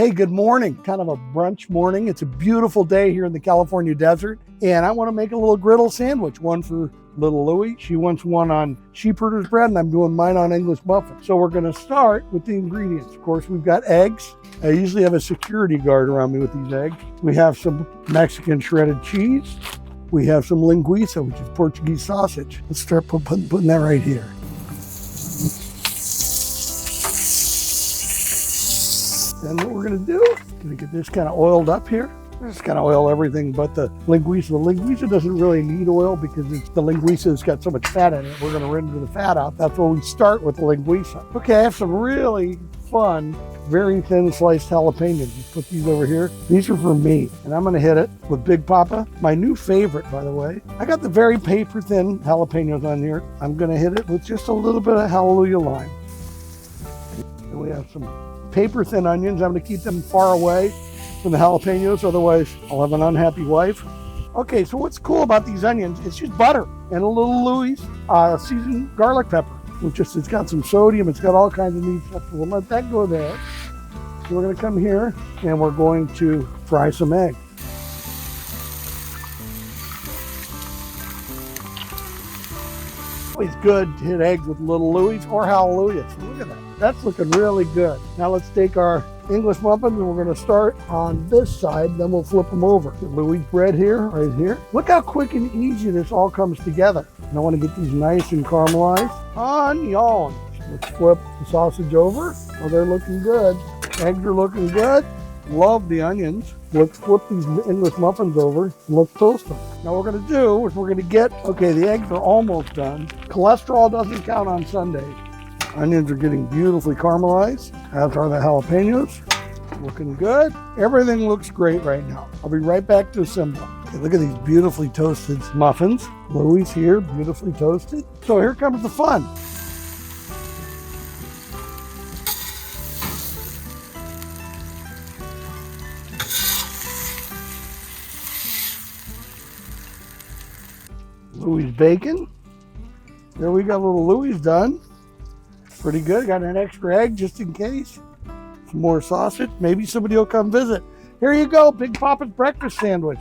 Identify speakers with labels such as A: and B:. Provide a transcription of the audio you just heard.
A: Hey, good morning. Kind of a brunch morning. It's a beautiful day here in the California desert, and I want to make a little griddle sandwich, one for little Louie. She wants one on sheepherder's bread, and I'm doing mine on English muffins. So we're going to start with the ingredients. Of course, we've got eggs. I usually have a security guard around me with these eggs. We have some Mexican shredded cheese. We have some linguica, which is Portuguese sausage. Let's start putting that right here. Then what we're going to do, going to get this kind of oiled up here. Just kind of oil everything but the linguica. The linguica doesn't really need oil because the linguica has got so much fat in it. We're going to render the fat out. That's where we start with the linguica. Okay, I have some really fun, very thin sliced jalapenos. Just put these over here. These are for me, and I'm going to hit it with Big Poppa. My new favorite, by the way. I got the very paper thin jalapenos on here. I'm going to hit it with just a little bit of Hallelujah lime. And we have some paper thin onions. I'm going to keep them far away from the jalapenos, otherwise I'll have an unhappy wife. Okay, so what's cool about these onions, it's just butter and a little Louis seasoned garlic pepper. It's got some sodium, it's got all kinds of neat stuff. So we'll let that go there. So we're going to come here and we're going to fry some eggs. Always good to hit eggs with little Louis or Hallelujah. So look at that. That's looking really good. Now let's take our English muffins and we're going to start on this side, then we'll flip them over. The Louis bread here, right here. Look how quick and easy this all comes together. And I want to get these nice and caramelized. Onions. Let's flip the sausage over. Oh, they're looking good. Eggs are looking good. Love the onions. Let's flip these English muffins over and let's toast them. Now what we're going to do is we're going to get, okay, the eggs are almost done. Cholesterol doesn't count on Sundays. Onions are getting beautifully caramelized, as are the jalapenos. Looking good. Everything looks great right now. I'll be right back to assemble. Okay, look at these beautifully toasted muffins. Louis here, beautifully toasted. So here comes the fun. Louis bacon. There we got little Louis done. Pretty good. Got an extra egg just in case. Some more sausage. Maybe somebody will come visit. Here you go, Big Poppa's breakfast sandwich.